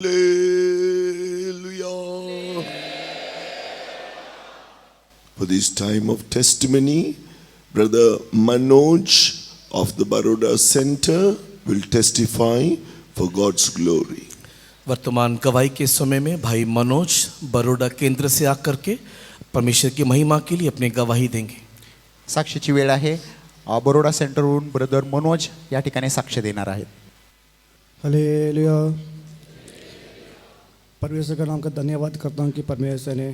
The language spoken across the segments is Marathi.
Hallelujah. For this time of testimony, Brother Manoj of the Baroda Center will testify for God's glory. वर्तमान गवाही के समय में भाई मनोज बरोडा केंद्र से आकर के परमेश्वर की महिमा के लिए अपनी गवाही देंगे. साक्षीची वेळ आहे. बरोडा सेंटरवरून ब्रदर मनोज या ठिकाणी साक्ष देणार आहेत. हालेलुया. परमेश्वर का नाम का धन्यवाद करता हूँ कि परमेश्वर ने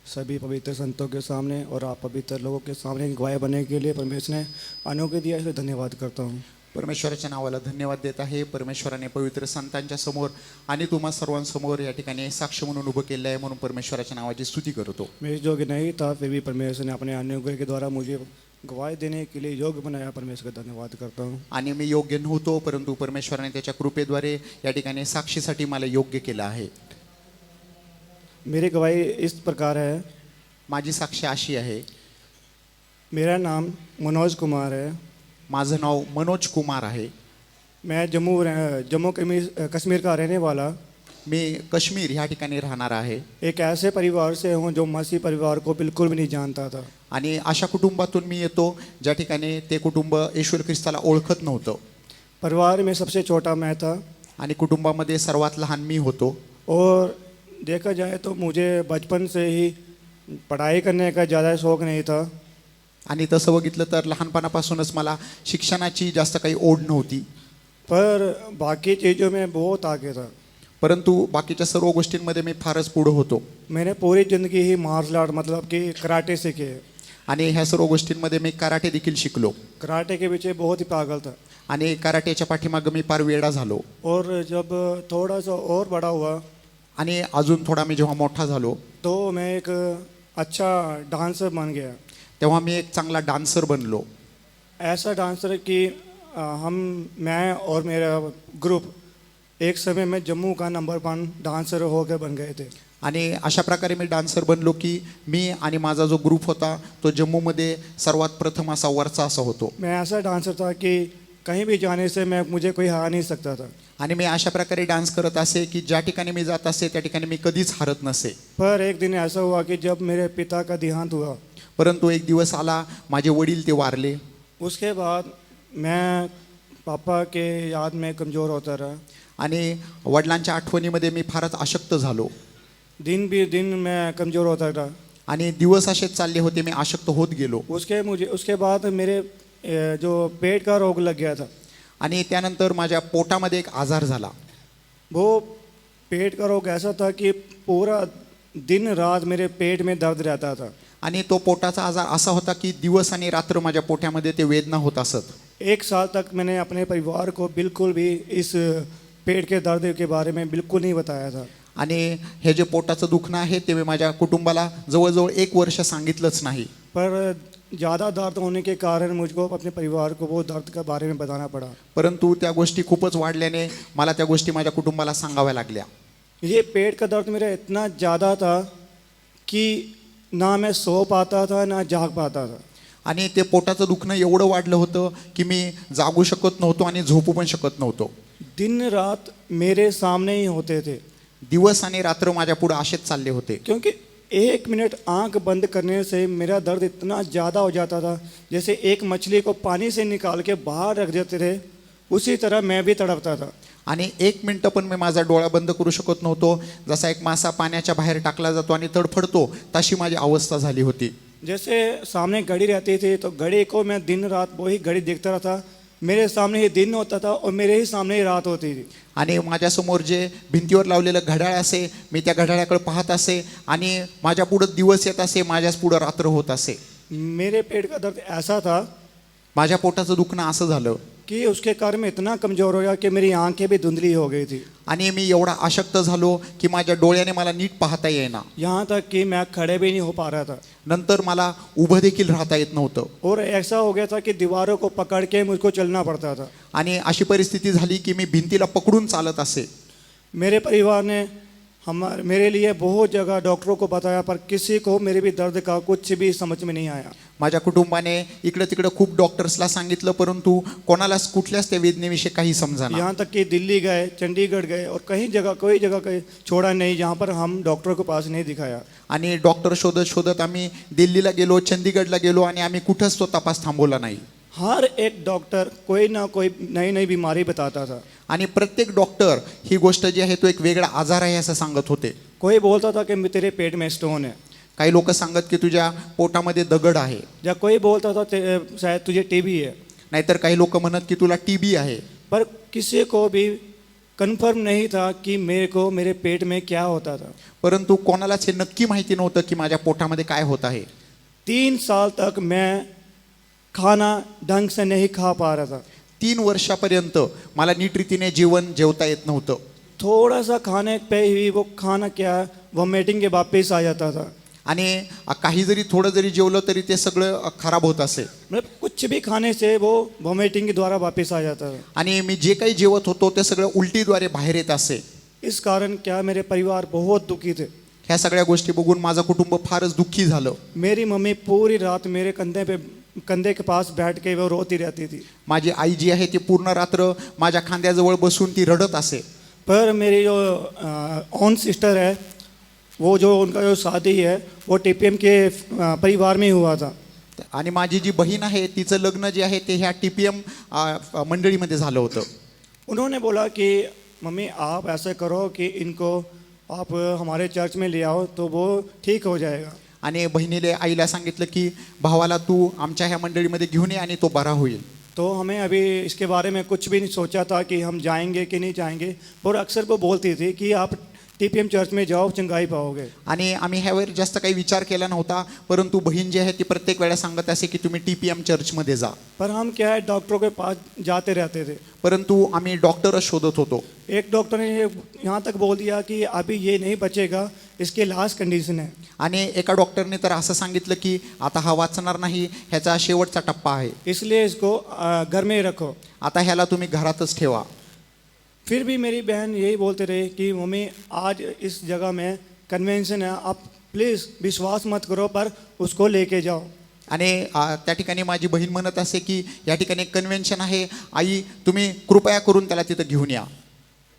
सभी पवित्र संतों के सामने और आप पवित्र लोगों के सामने गवाह बनने के लिए परमेश्वर ने अनुग्रह दिया, इसलिए धन्यवाद करता हूँ. परमेश्वराच्या नावाला धन्यवाद देत आहे. परमेश्वराने पवित्र संतांच्या समोर आणि तुम्हा सर्वांसमोर या ठिकाणी साक्ष म्हणून उभं केलं आहे, म्हणून परमेश्वराच्या नावाची स्तुती करतो. मैं इस योग्य नहीं था, फिर भी परमेश्वर ने अपने अनुग्रह के द्वारा मुझे गवाही देने के लिए योग्य बनाया. परमेश्वर का धन्यवाद करता हूँ. आणि मी योग्य नव्हतो, परंतु परमेश्वराने त्याच्या कृपेद्वारे या ठिकाणी साक्षीसाठी मला योग्य केलं आहे. मेरी गवाही इस प्रकार है. माझी साक्ष अशी आहे. मेरा नाम मनोज कुमार है. माझं नाव मनोज कुमार आहे. मैं जम्मू कश्मीर का रहने वाला. मी काश्मीर ह्या ठिकाणी राहणार आहे. एक ऐसे परिवार से हूँ जो मसीह परिवार को बिल्कुल भी नहीं जानता था. आणि अशा कुटुंबातून मी येतो ज्या ठिकाणी ते कुटुंब ईश्वर ख्रिस्ताला ओळखत नव्हतं. परिवार में सबसे छोटा मैं था आणि कुटुंबामध्ये सर्वात लहान मी होतो. और देखा जाए तो मुझे बचपन से ही पढ़ाई करने का ज़्यादा शौक़ नहीं था. आणि तसं बघितलं तर लहानपणापासूनच मला शिक्षणाची जास्त काही ओढ नव्हती, पर बाकी चीज़ों में बहुत आगे था. परंतु बाकीच्या सर्व गोष्टींमध्ये मी फारच पुढे होतो. मैंने पूरी ज़िंदगी ही मार्शल आर्ट मतलब कि कराटे सीखे. आणि ह्या सर्व गोष्टींमध्ये मी कराटे देखील शिकलो. कराटे के पीछे बहुत ही पागल था. आणि कराटेच्या पाठीमागं मी फार वेडा झालो. और जब थोड़ा सा और बड़ा हुआ आणि अजून थोडा मी जेव्हा मोठा झालो तो मैं एक अच्छा डांसर बन गया. तेव्हा मी एक चांगला डान्सर बनलो. ऐसा डांसर कि मैं और मेरा ग्रुप एक समय में जम्मू का नंबर 1 डांसर होकर बन गए थे. आणि अशा प्रकारे मी डान्सर बनलो की मी आणि माझा जो ग्रुप होता तो जम्मूमध्ये सर्वात प्रथम असा वरचा असा होतो. मैं ऐसा डांसर था कि कहीं भी जाने से मुझे कोई हरा नहीं सकता था. आणि मी अशा प्रकारे डान्स करत असे की ज्या ठिकाणी मी जात असे त्या ठिकाणी मी कधीच हरत नसे. पर एक दिन ऐसा हुआ कि जब मेरे पिता का देहांत हुआ, परंतु एक दिवस आला माझे वडील ते वारले. उसके बाद मैं पापा के याद में कमज़ोर होता रहा. आणि वडिलांच्या आठवणीमध्ये मी फारच अशक्त झालो. दिन भी दिन मैं कमज़ोर होता रहा. आणि दिवस असेच चालले होते, मी अशक्त होत गेलो. उसके बाद मेरे जो पेट का रोग लग गया था. आणि त्यानंतर माझ्या पोटामध्ये एक आजार झाला. वो पेट का रोग ऐसा था कि पूरा दिन रात मेरे पेट में दर्द रहता था. आणि तो पोटाचा आजार असा होता की दिवस आणि रात्र माझ्या पोटामध्ये ते वेदना होत असत. 1 साल तक मैंने अपने परिवार को बिल्कुल भी इस पेट के दर्द के बारे में बिल्कुल नहीं बताया था. आणि हे जे पोटाचं दुखणं आहे ते मी माझ्या कुटुंबाला जवळजवळ 1 वर्ष सांगितलंच नाही. पर ज़्यादा दर्द होने के कारण मुझको अपने परिवार को वो दर्द के बारे में बताना पड़ा. परंतु त्या गोष्टी खूपच वाढल्याने मला त्या गोष्टी माझ्या कुटुंबाला सांगाव्या लागल्या. ये पेट का दर्द मेरा इतना ज़्यादा था कि ना मैं सो पाता था ना जाग पाता था. आणि ते पोटाचं दुखणं एवढं वाढलं होतं की मी जागू शकत नव्हतो आणि झोपू पण शकत नव्हतो. दिन रात मेरे सामने ही होते थे. दिवस आणि रात्र माझ्या पुढे असेच चालले होते. क्योंकि 1 मिनट आंख बंद करने से मेरा दर्द इतना ज़्यादा हो जाता था, जैसे एक मछली को पानी से निकाल के बाहर रख देते थे, उसी तरह मैं भी तड़पता था. आणि 1 मिनटं पण मी माझा डोळा बंद करू शकत नव्हतो. जसा एक मासा पाण्याच्या बाहेर टाकला जातो आणि तडफडतो तशी माझी अवस्था झाली होती. जैसे सामने घड़ी रहती थी तो घड़ी को मैं दिन रात वही घड़ी देखता रहता. मेरे सामने ही दिन होता था और मेरे ही सामने ही रात होती थी. आणि माझ्यासमोर जे भिंतीवर लावलेलं घड्याळ असे, मी त्या घड्याळाकडे पाहत असे आणि माझ्या पुढं दिवस येत असे, माझ्याच पुढं रात्र होत असे. मेरे पेट का दर्द ऐसा था माझ्या पोटाचं दुखणं असं झालं कि उसके कारण मैं इतना कमज़ोर हो गया कि मेरी आंखें भी धुंधली हो गई थी. आणि मी एवढा अशक्त झालो की माझ्या डोळ्याने मला नीट पाहता येईना. यहाँ तक कि मैं खड़े भी नहीं हो पा रहा था. नंतर मला उभं देखील राहता येत नव्हतं. और ऐसा हो गया था कि दीवारों को पकड़ के मुझको चलना पड़ता था. आणि अशी परिस्थिती झाली की मी भिंतीला पकडून चालत असे. मेरे परिवार ने मेरे लिए बहुत जगह डॉक्टरों को बताया, पर किसी को मेरे भी दर्द का कुछ भी समझ में नहीं आया. माझ्या कुटुंबाने इकडे तिकडे खूप डॉक्टर्सला सांगितलं, परंतु कोणालाच कुठल्याच त्या वेदनेविषयी काही समजाना. यहाँ तक कि दिल्ली गए, चंडीगढ़ गए और कहीं जगह कोई जगह कहीं छोड़ा नहीं जहाँ पर हम डॉक्टर के पास नहीं दिखाया. आणि डॉक्टर शोधत शोधत आम्ही दिल्लीला गेलो, चंदीगडला गेलो आणि आम्ही कुठंच तो तपास थांबवला नाही. हर एक डॉक्टर कोई ना कोई नई नई बीमारी बताता था. आणि प्रत्येक डॉक्टर ही गोष्ट जी आहे तो एक वेगळा आजार आहे असं सांगत होते. कोई बोलता था कि तेरे पेट में स्टोन है, काही लोक सांगत की तुझ्या पोटामध्ये दगड आहे, या कोई बोलता था शायद तुझे टीबी है. नाहीतर काही लोक म्हणत की तुला टीबी आहे. पर किसी को भी कंफर्म नहीं था कि मेरे पेट में क्या होता था. परंतु कोणालाच हे नक्की माहिती नव्हतं की माझ्या पोटामध्ये काय होत आहे. 3 साल तक मैं खाना ढंग से नहीं खा पा रहा था. 3 वर्षापर्यंत मला नीट रीतीने जेवता येत नव्हतं. थोड़ा सा खाने पे ही वो खाना क्या वॉमिटिंग के वापस आ जाता था. आणि काही जरी थोडं जरी जेवलं तरी ते सगळं खराब होत असे. मतलब कुछ भी खाने से वो वॉमिटिंग के द्वारा वापस आ जाता था. आणि मी जे काही जेवत होतो ते सगळं उलटीद्वारे बाहेर येत असे. इस कारण क्या मेरे परिवार बहुत दुखी थे. ह्या सगळ्या गोष्टी बघून माझं कुटुंब फारच दुःखी झालं. मेरी मम्मी पूरी रात मेरे कंधे के पास बैठ के वो रोती रहती थी. माझी आई जी आहे ती पूर्ण रात्र माझ्या खांद्याजवळ बसून ती रडत असे. पर मेरी जो ओन सिस्टर है, वो जो उनका जो शादी है वो टीपीएम के परिवार में हुआ था. आणि माझी जी बहीण आहे तिचं लग्न जे आहे ते ह्या टीपीएम मंडळीमध्ये झालं होतं. उन्होंने बोला कि मम्मी आप ऐसा करो कि इनको आप हमारे चर्च में ले आओ तो वो ठीक हो जाएगा. आणि बहिणीले आईला सांगितलं की भावाला तू आमच्या ह्या मंडळीमध्ये घेऊन ये आणि तो बरा होईल. तो हमें अभी इसके बारे में कुछ भी नहीं सोचा था कि हम जाएंगे कि नहीं जाएंगे, और अक्सर वो बोलती थी कि आप टीपीएम चर्च में जाओ, चंगाई पाओगे. आणि आम्ही ह्यावर जास्त काही विचार केला नव्हता, परंतु बहीण जी आहे ती प्रत्येक वेळा सांगत असे की तुम्ही टीपीएम चर्चमध्ये जा. पर हम क्या है डॉक्टरों के पास जाते रहते थे. परंतु आम्ही डॉक्टरच शोधत होतो. एक डॉक्टर ने यहाँ तक बोल दिया कि अभी ये नहीं बचेगा, इसकी लास्ट कंडीशन है. आणि एका डॉक्टरने तर असं सांगितलं की आता हा वाचणार नाही, ह्याचा शेवटचा टप्पा आहे, इसलिए इसको घर में ही रखो. आता ह्याला तुम्ही घरातच ठेवा. फिर भी मेरी बहन यही बोलते रहे कि मम्मी आज इस जगह में कन्वेंशन है, आप प्लीज़ विश्वास मत करो पर उसको लेके जाओ. आणि त्या ठिकाणी माझी बहीण म्हणत असे की या ठिकाणी एक कन्व्हेन्शन आहे, आई तुम्ही कृपया करून त्याला तिथं घेऊन या.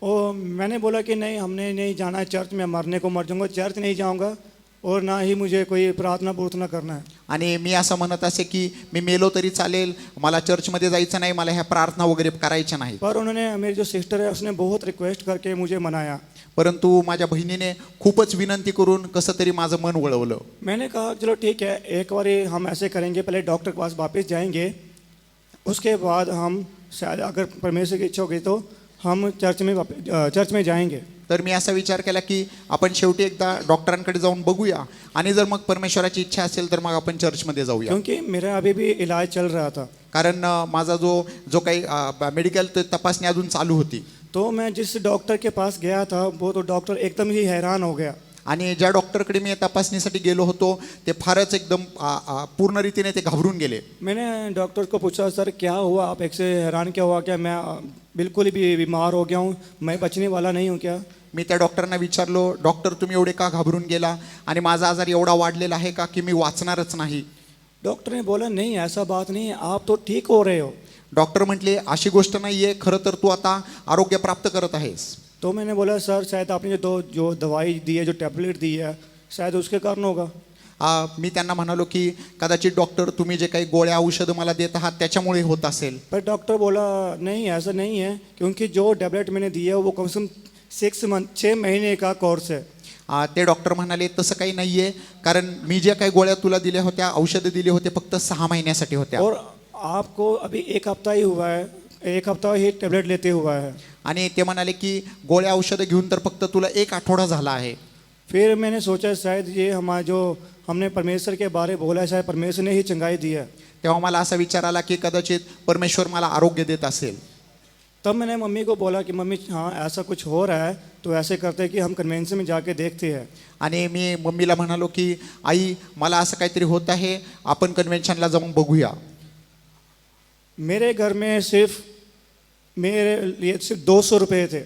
और मैंने बोला कि नहीं, हमने नहीं जाना चर्च में, मरने को मर जाऊंगा, चर्च नहीं जाऊंगा और ना ही मुझे कोई प्रार्थना करना है. आणि मी असं म्हणत असे की मी मेलो तरी चालेल, मला चर्चमध्ये जायचं नाही, मला ह्या प्रार्थना वगैरे करायच्या नाही. पर उन्होंने, मेरी जो सिस्टर है उसने बहुत रिक्वेस्ट करके मुझे मनाया. परंतु माझ्या बहिणीने खूपच विनंती करून कसं तरी माझं मन वळवलं. मैंने कहा चलो ठीक है, एक बार हम ऐसे करेंगे, पहले डॉक्टर के पास वापस जाएंगे, उसके बाद हम शायद अगर परमेश्वर की इच्छा होगी तो हम चर्च में जाएंगे. तर मी असा विचार केला की आपण शेवटी एकदा डॉक्टरांकडे जाऊन बघूया, आणि जर मग परमेश्वराची इच्छा असेल तर मग आपण चर्चमध्ये जाऊया. क्योंकि मेरा अभी भी इलाज चल रहा था. कारण माझा जो काही मेडिकल तपासणी अजून चालू होती. तो मैं जिस डॉक्टर के पास गया था वो तो डॉक्टर एकदम ही हैरान हो गया. आणि ज्या डॉक्टरकडे मी तपासणीसाठी गेलो होतो ते फारच एकदम पूर्ण रीतीने ते घाबरून गेले. मैंने डॉक्टर को पूछा, सर क्या हुआ, आप एक से हैरान क्या हुआ, क्या मैं बिल्कुल भी बीमार हो गया हूँ, मैं बचने वाला नहीं हूँ क्या. मी त्या डॉक्टरांना विचारलो, डॉक्टर तुम्ही एवढे का घाबरून गेला आणि माझा आजार एवढा वाढलेला आहे का की मी वाचणारच नाही. डॉक्टर ने बोला नहीं ऐसा बात नहीं है, आप तो ठीक हो रहे हो. डॉक्टर म्हटले अशी गोष्ट नाही आहे, खरं तर तू आता आरोग्य प्राप्त करत आहेस. तो मैंने बोला सर शायद आपने जो दवाई दी है, जो टैबलेट दी है, शायद उसके कारण होगा. मी त्यांना म्हणालो की कदाचित डॉक्टर तुम्ही जे काही गोळ्या औषधं मला देत आहात त्याच्यामुळे होत असेल. पर डॉक्टर बोला नहीं ऐसा नहीं है, क्योंकि जो टैबलेट मैंने दी है वो कम से कम 6 महीने का कोर्स है. ते डॉक्टर म्हणाले तसं काही नाही आहे, कारण मी ज्या काही गोळ्या तुला दिल्या होत्या, औषधं दिली होते, फक्त 6 महिन्यासाठी होत्या. और आपको अभी 1 हफ्ता ही हुआ है, 1 हफ्ता ही टैबलेट लेते हुआ है. आणि ते म्हणाले की गोळ्या औषधं घेऊन तर फक्त तुला 1 आठवडा झाला आहे. फिर मैंने सोचा शायद ये हमारा जो हमने परमेश्वर के बारे बोला है, शायद परमेश्वर ने ही चंगाई दी है. तेव्हा मला असा विचार आला की कदाचित परमेश्वर मला आरोग्य देत असेल. तब मैंने मम्मी को बोला कि मम्मी हाँ ऐसा कुछ हो रहा है, तो ऐसे करते हैं कि हम कन्वेंशन में जाके देखते हैं. आणि मी मम्मीला म्हणालो की आई मला असं काहीतरी होत आहे, आपण कन्व्हेन्शनला जाऊन बघूया. मेरे घर में मेरे लिए सिर्फ 200 रुपये थे.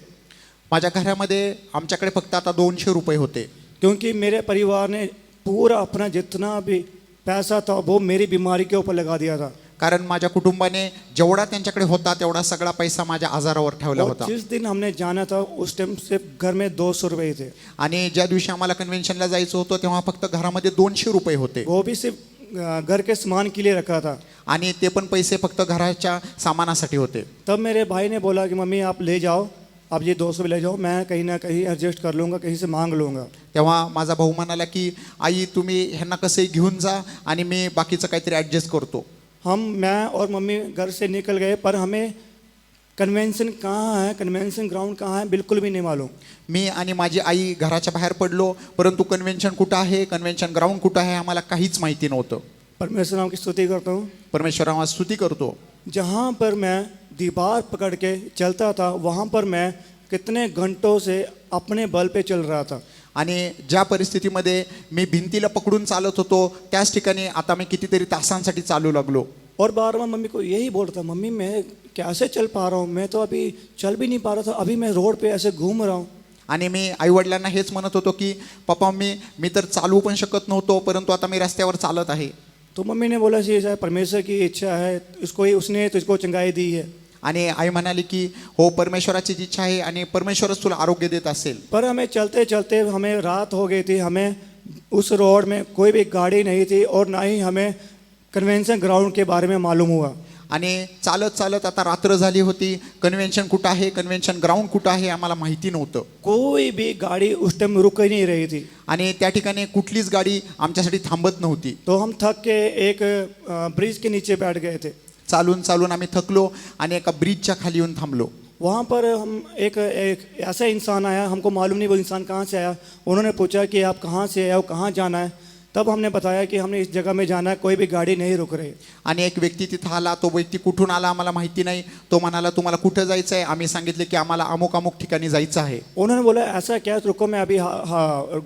माझ्या घरामध्ये आमच्याकडे फक्त आता 200 रुपये होते. क्योंकि मेरे परिवार ने पूरा अपना जितना भी पैसा था वो मेरी बीमारी के ऊपर लगा दिया था। कारण माझ्या कुटुंबाने जेवढा त्यांच्याकडे होता तेवढा सगळा पैसा माझ्या आजारावर ठेवला और होता। जिस दिन हमने जाना था उस टाइम सिर्फ घर में 200 रुपये थे, आणि ज्या दिवशी आम्हाला कन्व्हेन्शनला जायचं होतं तेव्हा फक्त घरामध्ये 200 रुपये होते वो भी सिर्फ घर के सामान के लिए रखा था। आणि ते पण पैसे फक्त घराच्या सामानासाठी होते। तब मेरे भाई ने बोला कि मम्मी आप ले जाओ, आप ये 200 ले जाओ, मैं कहीं ना कहीं एडजस्ट कर लूँगा, कहीं से मांग लूँगा। तेव्हा माझा भाऊ म्हणाला की आई तुम्ही ह्यांना कसंही घेऊन जा आणि मी बाकीचं काहीतरी ॲडजस्ट करतो। मैं और मम्मी घर से निकल गए, पर हमें कन्वेंशन कहाँ है, कन्वेंशन ग्राउंड कहाँ है, बिल्कुल भी नहीं मालूम। मी आणि माझी आई घराच्या बाहेर पडलो, परंतु कन्व्हेन्शन कुठं आहे, कन्व्हेन्शन ग्राउंड कुठं आहे आम्हाला काहीच माहिती नव्हतं। परमेश्वर नाम की स्तुति करता हूँ। परमेश्वरावर स्तुती करतो। जहाँ पर मैं दीवार पकड़ के चलता था वहाँ पर मैं कितने घंटों से अपने बल पे चल रहा था। आणि ज्या परिस्थितीमध्ये मी भिंतीला पकडून चालत होतो त्याच ठिकाणी आता मी कितीतरी तासांसाठी चालू लागलो। और बार बार मम्मी को यही बोलता, मम्मी मैं कैसे चल पा रहा हूँ, मैं तो अभी चल भी नहीं पा रहा था, अभी मैं रोड पे ऐसे घूम रहा हूँ। आणि मी आईवडिलांना हेच म्हणत होतो की पप्पा मी तर चालू पण शकत नव्हतो, परंतु आता मी रस्त्यावर चालत आहे। तो मम्मी ने बोला कि शायद परमेश्वर की इच्छा है, उसने तुझको चंगाई दी है। आणि आई म्हणाली की हो परमेश्वराची इच्छा आहे आणि परमेश्वरच तुला आरोग्य देत असेल। पर हमें चलते चलते हमें रात हो गई थी, हमें उस रोड में कोई भी गाड़ी नहीं थी और ना ही हमें कन्वेंशन ग्राउंड के बारे में मालूम हुआ। आणि चालत चालत आता रात्र झाली होती, कन्व्हेन्शन कुठं आहे, कन्व्हेन्शन ग्राउंड कुठं आहे आम्हाला माहिती नव्हतं। कोई भी गाड़ी उस टाइम रुक ही नहीं रही थी। आणि त्या ठिकाणी कुठलीच गाडी आमच्यासाठी थांबत नव्हती। तो हम थक के एक ब्रिज के नीचे बैठ गए थे। चालून चालून आम्ही थकलो आणि एका ब्रिजच्या खाली येऊन थांबलो। वहाँ पर हम एक ऐसा इंसान आया, हमको मालूम नहीं वो इंसान कहाँ से आया। उन्होंने पूछा कि आप कहाँ से आए हो, कहाँ जाना है। तब हमने बताया कि हमने इस जगह में जाना है, कोई भी गाड़ी नहीं रुक रही। आणि एक व्यक्ती तिथं आला, तो व्यक्ती कुठून आला आम्हाला माहिती नाही। तो म्हणाला तुम्हाला कुठं जायचं आहे, आम्ही सांगितले की आम्हाला अमुक अमुक ठिकाणी जायचं आहे। उन्होंने बोला ऐसा क्या, रुको मैं अभी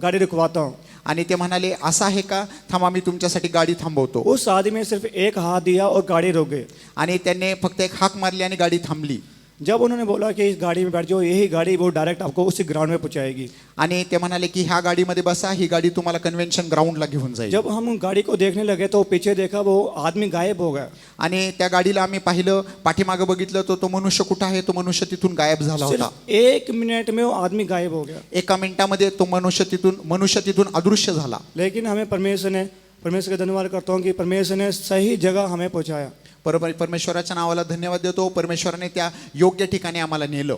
गाड़ी रुकवाता हूँ। आणि ते म्हणाले असं आहे का, थांबा मी तुमच्यासाठी गाडी थांबवतो। उस आदमी ने सिर्फ एक हाथ दिया और गाड़ी रुक गई। आणि त्यांनी फक्त एक हाक मारली आणि गाडी थांबली। जब उन्होंने बोला कि इस गाड़ी में बैठ जाओ, यही गाड़ी वो डायरेक्ट आपको उसी ग्राउंड में पहुंचाएगी। आणि ते म्हणाले की ह्या गाडीमध्ये बसा, ही गाडी तुम्हाला कन्व्हेन्शन ग्राउंडला घेऊन जाईल। जब हम गाड़ी को देखने लगे तो पीछे देखा वो आदमी गायब हो गया। आणि त्या गाडीला आम्ही पाहिलं, पाठीमागे बघितलं तो मनुष्य कुठं आहे, तो मनुष्य तिथून गायब झाला होता। सिर्फ 1 मिनट में वो आदमी गायब हो गया। एका मिनिटामध्ये तो मनुष्य तिथून अदृश्य झाला। लेकिन हमें परमेश्वर का धन्यवाद करता हूँ कि परमेश्वर ने सही जगह हमें पहुँचाया। परमेश्वराच्या नावाला धन्यवाद देतो, परमेश्वराने त्या योग्य ठिकाणी आम्हाला नेलं।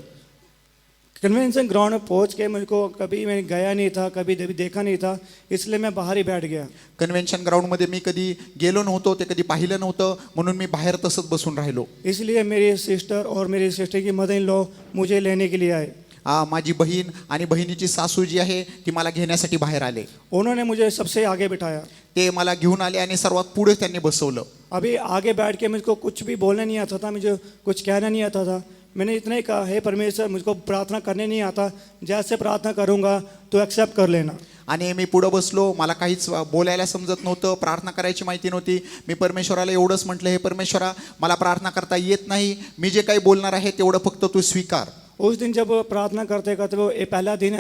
कन्वेंशन ग्राउंड में पहुँच के मुझको कभी मैं गया नहीं था, कभी देखा नहीं था, इसलिए मैं बाहर ही बैठ गया। कन्व्हेन्शन ग्राउंडमध्ये मी कधी गेलो नव्हतो, ते कधी पाहिलं नव्हतं, म्हणून मी बाहेर तसंच बसून राहिलो। इसलिए मेरी सिस्टर और मेरी सिस्टर की मदर इन लॉ मुझे लेने के लिए आए। माझी बहीण आणि बहिणीची सासू जी आहे ती मला घेण्यासाठी बाहेर आले। उन्होंने मुझे सबसे आगे बिठाया। ते मला घेऊन आले आणि सर्वात पुढे त्यांनी बसवलं। अभी आगे बैठ के मुझको कुछ भी बोलना नहीं आता था, मुझे कुछ कहना नहीं आता था। मैंने इतना ही कहा, हे परमेश्वर मुझको प्रार्थना करने नहीं आता, जैसे प्रार्थना करूँगा तो एक्सेप्ट कर लेना। आणि मी पुढं बसलो, मला काहीच बोलायला समजत नव्हतं, प्रार्थना करायची माहिती नव्हती। मी परमेश्वराला एवढंच म्हटलं, हे परमेश्वरा मला प्रार्थना करता येत नाही, मी जे काही बोलणार आहे तेवढं फक्त तू स्वीकार। उस दिन जब प्रार्थना करते करते वो ये पहला दिन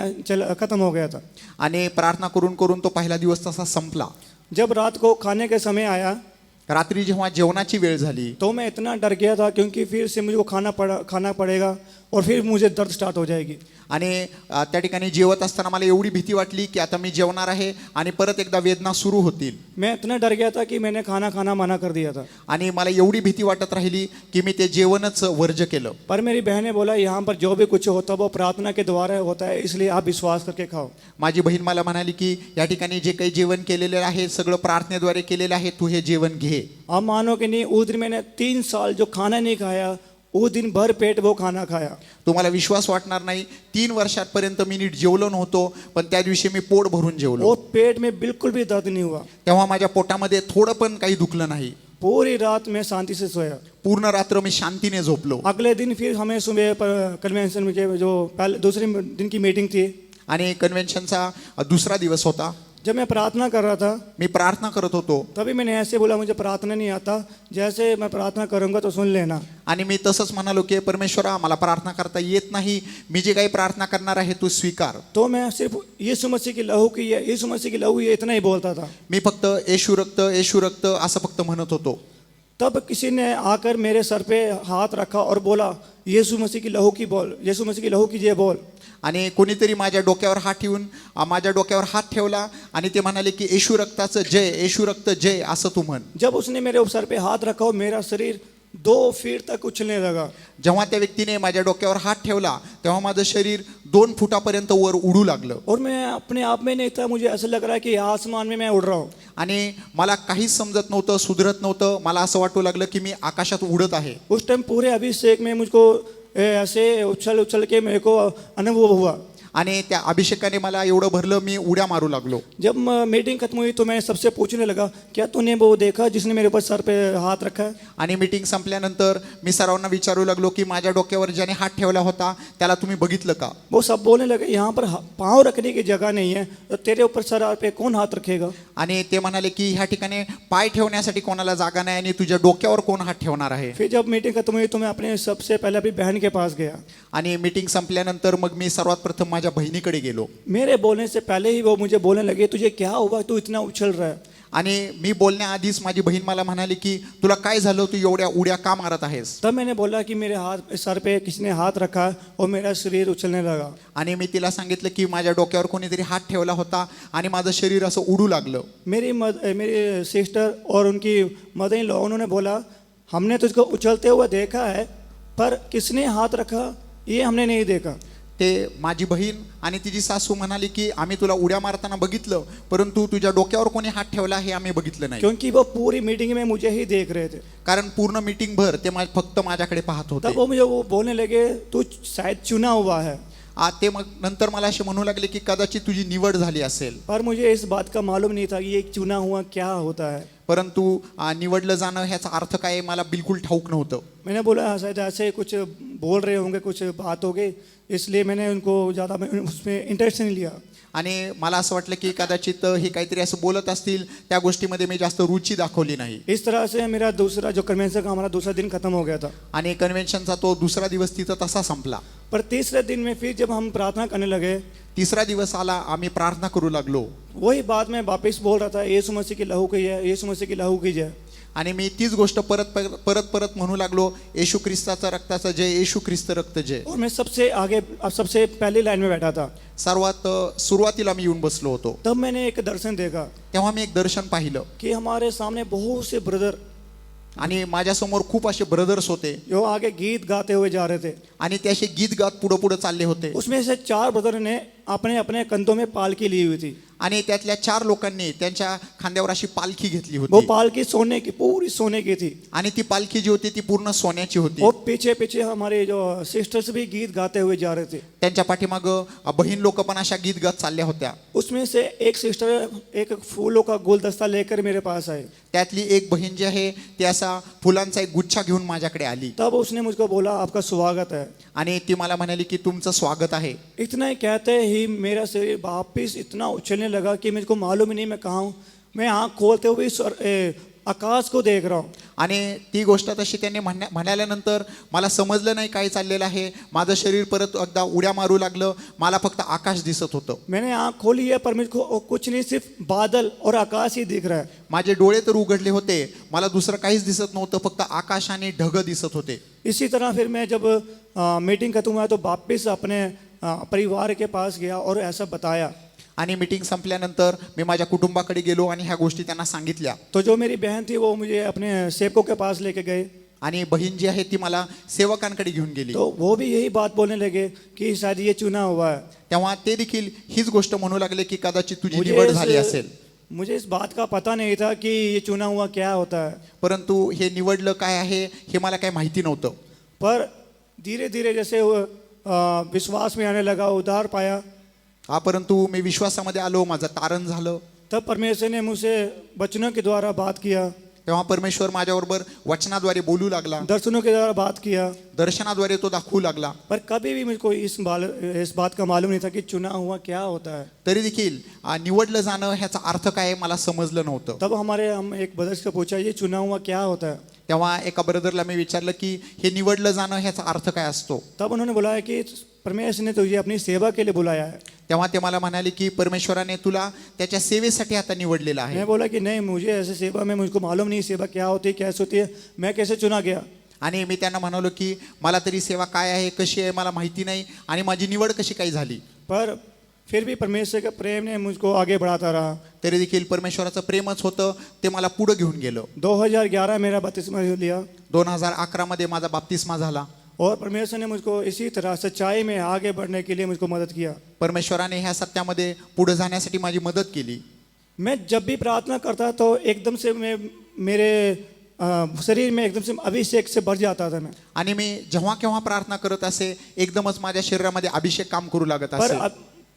खत्म हो गया था। आणि प्रार्थना करून करून तो पहिला दिवस तसा संपला। जब रात को खाने के समय आया, रात्री जेव्हा जेवणाची वेळ झाली तो मैं इतना डर गया था क्योंकि फिर से मुझे खाना पड़ेगा और फिर मुझे दर्द स्टार्ट हो जाएगी। आणि त्या ठिकाणी जेवत असताना मला एवढी भीती वाटली की आता मी जेवणार आहे आणि परत एकदा वेदना सुरू होतील। मैं इतना डर गया था कि मैंने खाना मना कर दिया था। आणि मला एवढी भीती वाटत राहिली की मी ते जेवणच वर्ज केलं। पर मेरी बहन ने बोला यहाँ पर जो भी कुछ होता है वो प्रार्थना के द्वारा होता है, इसलिए आप विश्वास करके खाओ। माझी बहीण मला म्हणाली की या ठिकाणी जे काही जेवण केलेले आहे सगळं प्रार्थनेद्वारे केलेलं आहे, तू हे जेवण घे। आप मानो कि नहीं, उस दिन मैंने 3 साल जो खाना नहीं खाया, उस दिन भर पेट वो खाना खाया। तुम्हाला विश्वास वाटणार नाही, 3 वर्षांपर्यंत मी नीट जेवलो नव्हतो, पण त्या दिवशी मी पोट भरून जेवलो। और पेट में बिल्कुल भी दर्द नहीं हुआ। तेव्हा माझ्या पोटामध्ये थोडं पण काही दुखलं नाही। पूरी रात में शांति से सोया। पूर्ण रात्र मी शांतीने झोपलो। अगले दिन फिर हमें सुबह कन्वेंशन के जो दूसरे दिन की मीटिंग थी, आणि कन्व्हेन्शनचा दुसरा दिवस होता। जब मैं प्रार्थना कर रहा था मी प्रार्थना करत होतो तभी मैंने ऐसे बोला मुझे प्रार्थना नहीं आता, जैसे मैं प्रार्थना करूंगा तो सुन लेना। आणि मी तसंच म्हणालो की परमेश्वरा मला प्रार्थना करता येत नाही, मी जे काही प्रार्थना करणार आहे तू स्वीकार। तो मैं सिर्फ यीशु मसीह की लहू की है, यीशु मसीह की लहू की है, इतना ही बोलता था। मी फक्त येशू रक्त असं फक्त म्हणत होतो। तब किसी ने आकर मेरे सर पे हात रखा और बोला यीशु मसीह की लहू की बोल, यीशु मसीह की लहू की जय बोल। आणि कोणीतरी माझ्या डोक्यावर हात ठेवून माझ्या डोक्यावर हात ठेवला आणि ते म्हणाले की येशू रक्ताचं जय, येशू रक्त जय असं तू म्हण। जब उसने मेरे सर पे हाथ रखा और मेरा शरीर 2 फीट तक उछलने लगा। जेव्हा त्या व्यक्तीने माझ्या डोक्यावर हात ठेवला तेव्हा माझं शरीर 2 फुटापर्यंत वर उडू लागलं। और मैं अपने आप में नहीं था, मुझे ऐसा लग रहा है कि आसमान में मैं उड़ रहा हूँ। आणि मला काहीच समजत नव्हतं, सुधरत नव्हतं, मला असं वाटू लागलं की मी आकाशात उडत आहे। उस टाइम पूरे अभिषेक में मुझको ऐसे उछल उछल के मेरे को अनुभव हुआ। आणि त्या अभिषेकाने मला एवढं भरलं, मी उड्या मारू लागलो। जब मीटिंग खत्म हुई तो मैं सबसे पूछने लगा क्या तूने वो देखा जिसने मेरे ऊपर सर पे हाथ रखा है। आणि मीटिंग संपल्यानंतर मी सर्वांना विचारू लागलो की माझ्या डोक्यावर ज्याने हात ठेवला होता त्याला तुम्ही बघितलं का। वो सब बोलने लगे यहाँ पर पाँव रखने की जगह नहीं है, तो तेरे ऊपर सर पे कौन हाथ रखेगा। आणि ते म्हणाले की ह्या ठिकाणी पाय ठेवण्यासाठी कोणाला जागा नाही आणि तुझ्या डोक्यावर कोण हात ठेवणार आहे। फिर जब मीटिंग खत्म हुई तो मैं अपने सबसे पहले अपनी बहन के पास गया। आणि मीटिंग संपल्यानंतर मग मी सर्वात प्रथम माझ्या बहिणीकडे गेलो। मेरे बोलने से पहले ही वो मुझे बोलने लगे तुझे क्या हुआ, तू इतना उछल रहा है। आणि मी बोलण्याआधीच माझी बहीण मला म्हणाली की तुला काय झालं, तू एवढ्या उड्या का मारत आहेस। तब मैंने बोला कि मेरे हाथ सर पे किसी ने हाथ रखा और मेरा शरीर उछलने लगा। आणि मी तिला सांगितलं की माझ्या डोक्यावर कोणीतरी हात ठेवला होता आणि माझं शरीर असं उडू लागलं। मेरी सिस्टर और उनकी मदर इन लॉ उन्होंने बोला हमने तुझको उछलते हुए देखा है, पर किसने हाथ रखा ये हमने नहीं देखा। ते माझी बहीण आणि तिची सासू म्हणाली की आम्ही तुला उड्या मारताना बघितलं, परंतु तुझ्या डोक्यावर कोणी हात ठेवला हे आम्ही बघितलं नाही। क्योंकि वो पूरी मीटिंग में मुझे ही देख रहे थे। कारण पूर्ण मीटिंग भर ते फक्त माझ्याकडे पाहत होते। तब वो मुझे वो बोलने लगे तू शायद चुना हुआ है। ते मग नंतर मला असे म्हणू लागले की कदाचित तुझी निवड झाली असेल। पर मुझे इस बात का मालूम नहीं था कि ये चुना हुआ क्या होता है। परंतु निवडलं जाणं ह्याचा अर्थ काय आहे मला बिलकुल ठाऊक नव्हतं। मैंने बोला शायद ऐसे कुछ बोल रहे होंगे, कुछ बात हो गई, इसलिए मैंने उनको ज़्यादा उसमें इंटरेस्ट नहीं लिया। आणि मला असं वाटलं की कदाचित हे काहीतरी असं बोलत असतील, त्या गोष्टीमध्ये मी जास्त रुची दाखवली नाही। इस तरह से मेरा दूसरा जो कन्वेंशन का हमारा दूसरा दिन खत्म हो गया था। आणि कन्व्हेन्शनचा तो दुसरा दिवस तिथं तसा संपला। पर तीसरे दिन में फिर जब हम प्रार्थना करने लगे, तिसरा दिवस आला, आम्ही प्रार्थना करू लागलो। वही बात मैं वापस बोल रहा था यीशु मसीह की लहू की जय, यीशु मसीह की लहू की जय। आणि मी तीच गोष्ट परत म्हणू लागलो, येशू ख्रिस्ताचा रक्ताचा जय, येशू ख्रिस्त रक्त जय। और मैं सबसे पहली लाइन में बैठा था। सर्वात सुरुवातीला मी येऊन बसलो होतो। तब मैंने एक दर्शन देखा तेव्हा मी एक दर्शन पाहिलं कि हमारे सामने बहुत से ब्रदर आणि माझ्यासमोर खूप असे ब्रदर्स होते जो आगे गीत गाते हुए जा रहे थे। आणि ते असे गीत गात पुढे चालले होते। उसमें से 4 ब्रदर ने अपने अपने कंधों में पालकी ली हुई थी। आणि त्यातल्या 4 लोकांनी त्यांच्या खांद्यावर अशी पालखी घेतली वो होती। पालकी सोने की, पूरी सोने की थी। आणि ती पालखी जी होती ती पूर्ण सोन्याची होती। और पीछे पीछे हमारे जो सिस्टर्स भी गीत गाते हुए जा रहे थे। त्यांच्या पाठीमाग बहीण लोक पण अशा गीत गात चालल्या होत्या। उसमें से एक सिस्टर एक फूलों का गुलदस्ता लेकर मेरे पास आई। त्यातली एक बहीण जी आहे ती असा फुलांचा एक गुच्छा घेऊन माझ्याकडे आली। तब उसने मुझको बोला आपका स्वागत है। आणि ती मला म्हणाली की तुमचं स्वागत आहे। इतना ही कहते ही मेरा शरीर वापिस इतना उछलने लगा कि मुझको मालूम ही नहीं मैं कहाँ हूँ। मैं आँख खोलते हुए आकाश को देख रहा हूँ। आणि ती गोष्ट तशी त्यांनी म्हणाल्यानंतर मला समजलं नाही काय चाललेलं आहे। माझं शरीर परत एकदा उड्या मारू लागलं, मला फक्त आकाश दिसत होतं। मैंने आँख खोली है पर मुझको कुछ नहीं, सिर्फ बादल और आकाश ही दिख रहा है। माझे डोळे तर उघडले होते, मला दुसरं काहीच दिसत नव्हतं, फक्त आकाश आणि ढग दिसत होते। इसी तरह फिर मैं जब मीटिंग खत्म हुआ तो वापस अपने परिवार के पास गया और ऐसा बताया। आणि मीटिंग संपल्यानंतर मी माझ्या कुटुंबाकडे गेलो आणि ह्या गोष्टी त्यांना सांगितल्या। तो जो मेरी बहन थी वो मुझे अपने सेवकों के पास लेके गए। आणि बहीण जी आहे ती मला सेवकांकडे घेऊन गेली। तो वो भी यही बात बोलने लगे कि शायद ये चुना हुआ है। तेव्हा ते देखील हीच गोष्ट म्हणू लागले की कदाचित तुझी निवड झाली असेल। मुझे इस बात का पता नहीं था कि ये चुना हुआ क्या होता है। परंतु हे निवडलं काय आहे हे मला काही माहिती नव्हतं। पर धीरे धीरे जैसे विश्वास में आने लगा, उद्धार पाया। परंतु मी विश्वासामध्ये आलो, माझं तारण झालं। तब परमेश्वर ने मुझसे वचनों के द्वारा बात किया। तेव्हा परमेश्वर माझ्याबरोबर वचनाद्वारे बोलू लागला, दर्शनों के द्वारा बात किया। दर्शनाद्वारे तो दाखवू लागला. पर कभी भी मुझको इस बात का मालूम नहीं था कि चुना हुआ क्या होता है। तरी देखील निवडलं जाणं ह्याचा अर्थ काय आहे मला समजलं नव्हतं. तब हम एक ब्रदर से पूछा, ये चुना हुआ क्या होता है? तेव्हा एका ब्रदरला मी विचारलं की हे निवडलं जाणं ह्याचा अर्थ काय असतो. तब उन्होंने बोला है कि परमेश्वर ने तुझे अपनी सेवा के लिए बुलाया है। तेव्हा ते मला म्हणाले की परमेश्वराने तुला त्याच्या सेवेसाठी आता निवडलेलं आहे. मैं बोला कि नहीं, मुझे ऐसे सेवा में मुझको मालूम नहीं सेवा क्या होती है, कैसे होती है, मैं कैसे चुना गया। आणि मी त्यांना म्हणालो की मला तरी सेवा काय आहे, कशी आहे मला माहिती नाही आणि माझी निवड कशी काय झाली. पर फिर भी परमेश्वर का प्रेम ने मुझको आगे बढ़ाता रहा। तरी देखील परमेश्वराचं प्रेमच होतं, ते मला पुढे घेऊन गेलं. 2011 मेरा बपतिस्मा लिया 2011 मध्ये माझा बाप्तिस्मा झाला. और परमेश्वर ने मुझको इसी तरह सच्चाई में आगे बढ़ने के लिए मुझको मदद किया। परमेश्वराने ह्या सत्यामध्ये पुढे जाण्यासाठी माझी मदत केली. मैं जब भी प्रार्थना करता तो एकदम से मेरे शरीर में एकदम से अभिषेक से भर जाता था मैं। आणि मी जेव्हा केव्हा प्रार्थना करत असे एकदमच माझ्या शरीरामध्ये अभिषेक काम करू लागत असे.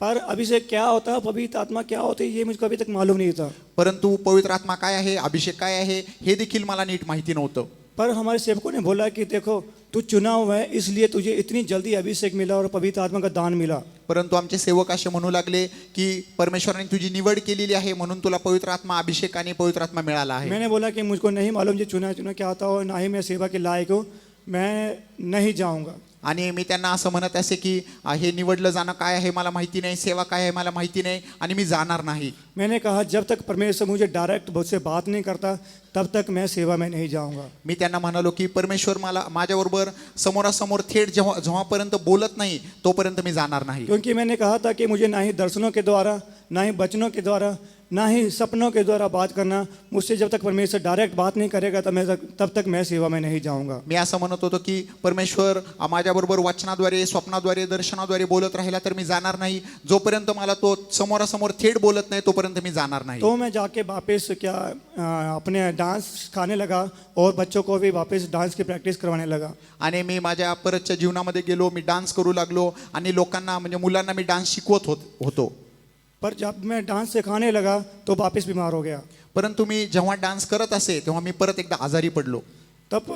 पर अभिषेक क्या होता है, पवित्र आत्मा क्या होती है, ये मुझको अभी तक मालूम नहीं था। परंतु पवित्र आत्मा काय आहे, अभिषेक काय आहे हे देखील मला नीट माहिती नव्हतं. पर हमारे सेवकों ने बोला कि देखो तू चुना हुआ है, इसलिए तुझे इतनी जल्दी अभिषेक मिला और पवित्र आत्मा का दान मिला। परंतु आमचे सेवक असे म्हणू लागले की परमेश्वराने तुझी निवड केलेली आहे म्हणून तुला पवित्र आत्मा अभिषेक आणि पवित्र आत्मा मिळाला आहे. मैंने बोला कि मुझको नहीं मालूम ये चुना क्या होता हो, ना ही मैं सेवा के लायक हूँ, मैं नहीं जाऊँगा। आणि मी त्यांना असं म्हणत असे की हे निवडलं जाणं काय आहे मला माहिती नाही, सेवा काय आहे मला माहिती नाही आणि मी जाणार नाही. मैंने कहा जब तक परमेश्वर मुझे डायरेक्ट मुझसे बात नहीं करता तब तक मैं सेवा में नहीं जाऊंगा। मी त्यांना म्हणालो की परमेश्वर मला माझ्याबरोबर समोरासमोर थेट जेव्हापर्यंत बोलत नाही तोपर्यंत मी जाणार नाही. क्योंकि मैंने कहा था कि मुझे ना ही दर्शनों के द्वारा, ना ही वचनों के द्वारा, ना ही सपनों के द्वारा बात करना, मुझसे जब तक परमेश्वर डायरेक्ट बात नहीं करेगा तब तक मैं सेवा में नहीं जाऊंगा। मी असं म्हणत होतो की परमेश्वर माझ्याबरोबर वचनाद्वारे, स्वप्नाद्वारे, दर्शनाद्वारे बोलत राहिला तर मी जाणार नाही, जोपर्यंत मला तो समोरासमोर थेट बोलत नाही तोपर्यंत मी जाणार नाही. तो मैं जाके वापस अपने डांस सिखाने लगा और बच्चों को भी वापस डांस की प्रैक्टिस करवाने लगा. आणि मी माझ्या परतच्या जीवनामध्ये गेलो, मी डान्स करू लागलो आणि लोकांना म्हणजे मुलांना मी डान्स शिकवत होतो. पर जब मैं डांस सिखाने लगा तो वापस बीमार हो गया. परंतु मी जेव्हा डान्स करत असे तेव्हा मी परत एकदा आजारी पडलो. तब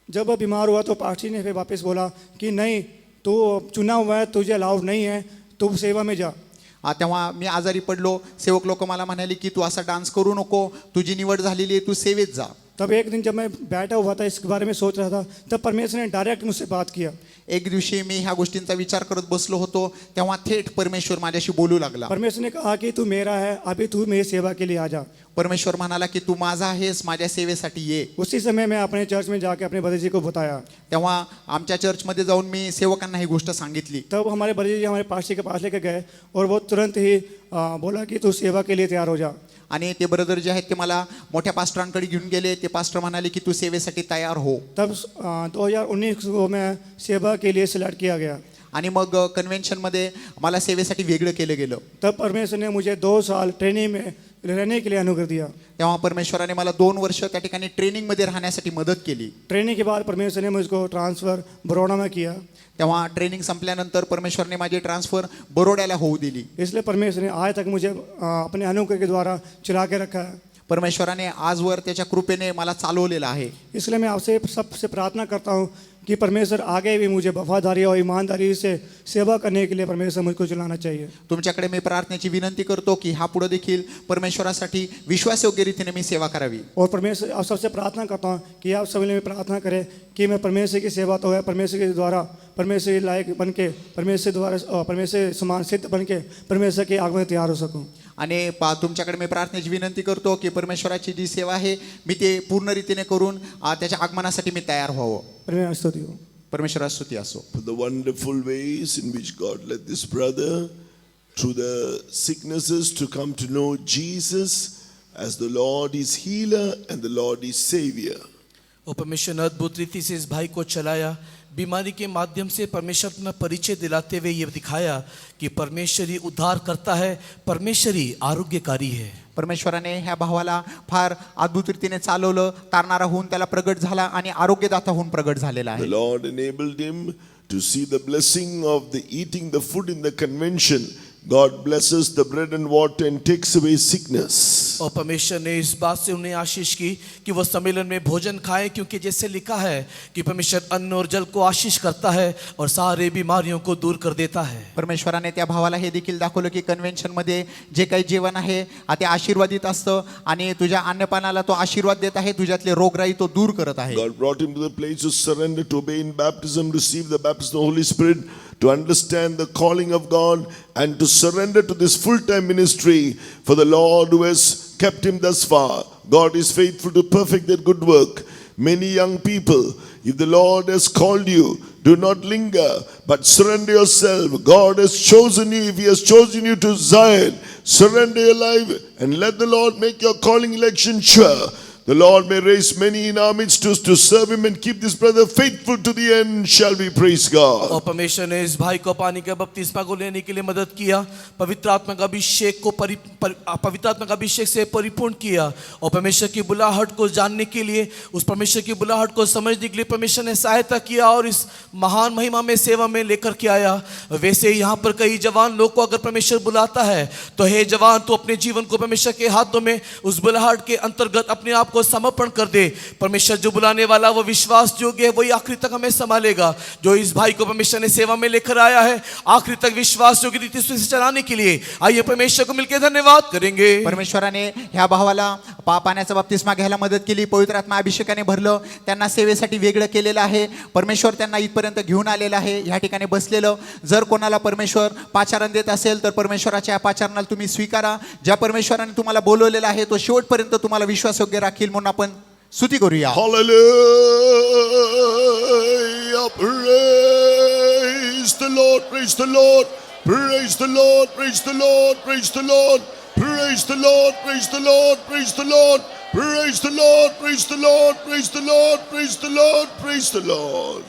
जब बीमार हुआ तो पास्टर ने फिर वापस बोला कि नहीं, तू चुना हुआ है, तुझे अलाउड नहीं है, तू सेवा में जा. तेव्हा मी आजारी पडलो. सेवक लोक मला म्हणाले की तू असा डान्स करू नको, तुझी निवड झालेली आहे, तू सेवेत जा. तब एक दिन जब मैं बैठा हुआ था इसके बारे में सोच रहा था, तब परमेश्वर ने डायरेक्ट मुझसे बात किया. एक दिवशी मी ह्या गोष्टींचा विचार करत बसलो होतो तेव्हा थेट परमेश्वर माझ्याशी बोलू लागला. परमेश्वर ने कहा कि तू मेरा है, अभी तू मेरी सेवा के लिए आ जा. परमेश्वर म्हणाला की तू माझा आहेस, माझ्या सेवेसाठी ये. उसी समय मैं अपने चर्च में जाके अपने बड़े जी को बताया. तेव्हा आमच्या चर्चमध्ये जाऊन मी सेवकांना ही गोष्ट सांगितली. तब हमारे बड़े जी हमारे पास्टर के पास लेकर गए और वो तुरंत ही बोला कि तू सेवा के लिए तैयार हो जा. आणि ते ब्रदर जे आहेत ते मला मोठ्या पास्टरांकडे घेऊन गेले. ते पास्टर म्हणाले की तू सेवेसाठी तयार हो. तब 2019 को मैं सेवा के लिए सिलेक्ट किया गया. आणि मग कन्व्हेन्शनमध्ये मला सेवेसाठी वेगळं केलं गेलं. तब परमेश्वर ने मुझे 2 साल ट्रेनिंग में रहने के लिए अनुग्रह दिया. तेव्हा परमेश्वराने मला 2 वर्ष त्या ठिकाणी ट्रेनिंगमध्ये राहण्यासाठी मदत केली. ट्रेनिंग के बाद परमेश्वर ने मुझको ट्रांसफ़र बड़ौदा में किया. तेव्हा ट्रेनिंग संपल्यानंतर परमेश्वरने माझी ट्रान्सफर बरोड्याला होऊ दिली. इसलिए परमेश्वर ने आज तक मुझे अपने अनुग्रह के द्वारा चला के रखा है. परमेश्वराने आजवर त्याच्या कृपेने मला चालवलेलं आहे. इसलिए मैं आपसे सबसे प्रार्थना करता हूँ कि परमेश्वर आगे भी मुझे वफादारी और ईमानदारी से सेवा करने के लिए परमेश्वर मुझको चलाना चाहिए. तुमच्याकडे मी प्रार्थनेची विनंती करतो की हा पुढे देखील परमेश्वरासाठी विश्वासयोग्य रीतीने मी सेवा करावी. और परमेश्वर आप सबसे प्रार्थना करता हूँ कि आप सभी में प्रार्थना करें कि मैं परमेश्वर की सेवा तो है, परमेश्वर के द्वारा परमेश्वर के लायक बन के, परमेश्वर द्वारा परमेश्वर समान सिद्ध बन के परमेश्वर के आगमन में तैयार हो सकूँ. आणि तुमच्याकडे मी प्रार्थनेची विनंती करतो की परमेश्वराची जी सेवा आहे मी ते पूर्ण रीतीने करून त्याच्या आगमनासाठी मी तयार व्हावं. परमेश्वराची स्तुती असो. For the wonderful ways in which God led this brother through the sicknesses to come to know Jesus as the Lord is healer and the Lord is savior. और परमेश्वर ने अद्भुत रीति से इस भाई को चलाया. बीमारी के माध्यम से परमेश्वर अपना परिचय दिलाते हुए ये दिखाया कि परमेश्वर ही उद्धार करता है, परमेश्वर ही आरोग्यकारी है. परमेश्वराने ह्या भावाला फार अद्भुत रीतीने चालवलं. तारणारा होऊन त्याला प्रगट झाला आणि आरोग्यदाता होऊन प्रगट झालेला The आहे. Lord enabled him to see the blessing of the eating the food in the convention God blesses the bread and water and takes away sickness. और परमेश्वर ने इस बात से उन्हें आशीष की कि वो सम्मेलन में भोजन खाएं, क्योंकि जैसे लिखा है कि परमेश्वर अन्न और जल को आशीष करता है और सारे बीमारियों को दूर कर देता है. परमेश्वराने त्या भावाला हे देखील दाखवलं की कन्व्हेन्शन मध्ये जे काही जेवण आहे ते आशीर्वादित असतं आणि तुझ्या अन्नपानाला तो आशीर्वाद देत आहे, तुझ्यातले रोगराई तो दूर करत आहे. God brought him to the place to surrender, to obey in baptism, receive the baptism of the Holy Spirit, to understand the calling of God, and to surrender to this full-time ministry for the Lord who has kept him thus far. God is faithful to perfect that good work. Many young people, if the Lord has called you, do not linger, but surrender yourself. God has chosen you. If He has chosen you to Zion, surrender your life and let the Lord make your calling election sure. The Lord may raise many in our midst to serve Him and keep this brother faithful to the end. Shall we praise God? और परमेश्वर ने इस भाई को पानी का बपतिस्मा को लेने के लिए मदद किया, पवित्र आत्मा का अभिषेक को पवित्र आत्मा का अभिषेक से परिपूर्ण किया और परमेश्वर की बुलाहट को जानने के लिए, उस परमेश्वर की बुलाहट को समझने के लिए परमेश्वर ने सहायता किया और इस महान महिमा में सेवा में लेकर के आया. वैसे यहाँ पर कई जवान लोग को अगर परमेश्वर बुलाता है तो हे जवान, तो अपने जीवन को परमेश्वर के हाथों में उस बुलाहट के अंतर्गत अपने आप को समर्पण कर दे. परमेश्वर जो बुलाने वाला वो विश्वास योग्य है, वही आखिरी तक हमें संभालेगा. जो इस भाई को परमेश्वर ने सेवा में लेकर आया है, आखिरी तक विश्वास योग्य रीति से चलाने के लिए, आइए परमेश्वर को मिलकर धन्यवाद करेंगे. परमेश्वराने ह्या भावाला पाण्याचा बपतिस्मा घ्यायला मदत केली, पवित्र आत्मा अभिषेकाने भरलं, त्यांना सेवेसाठी वेगळं केलेलं आहे. परमेश्वर त्यांना इथपर्यंत घेऊन आलेला आहे, ह्या ठिकाणी बसलेलं. जर कोणाला परमेश्वर पाचारण देत असेल तर परमेश्वराच्या या पाचारणाला तुम्ही स्वीकारा. ज्या परमेश्वराने तुम्हाला बोलवलेलं आहे तो शेवटपर्यंत तुम्हाला विश्वासयोग्य राखील म्हणून आपण स्तुती करूया. Hallelujah! Praise the Lord! Praise the Lord! Praise the Lord! Praise the Lord! Praise the Lord! Praise the Lord! Praise the Lord! Praise the Lord! Praise the Lord! Praise the Lord! Praise the Lord! Praise the Lord! Praise the Lord!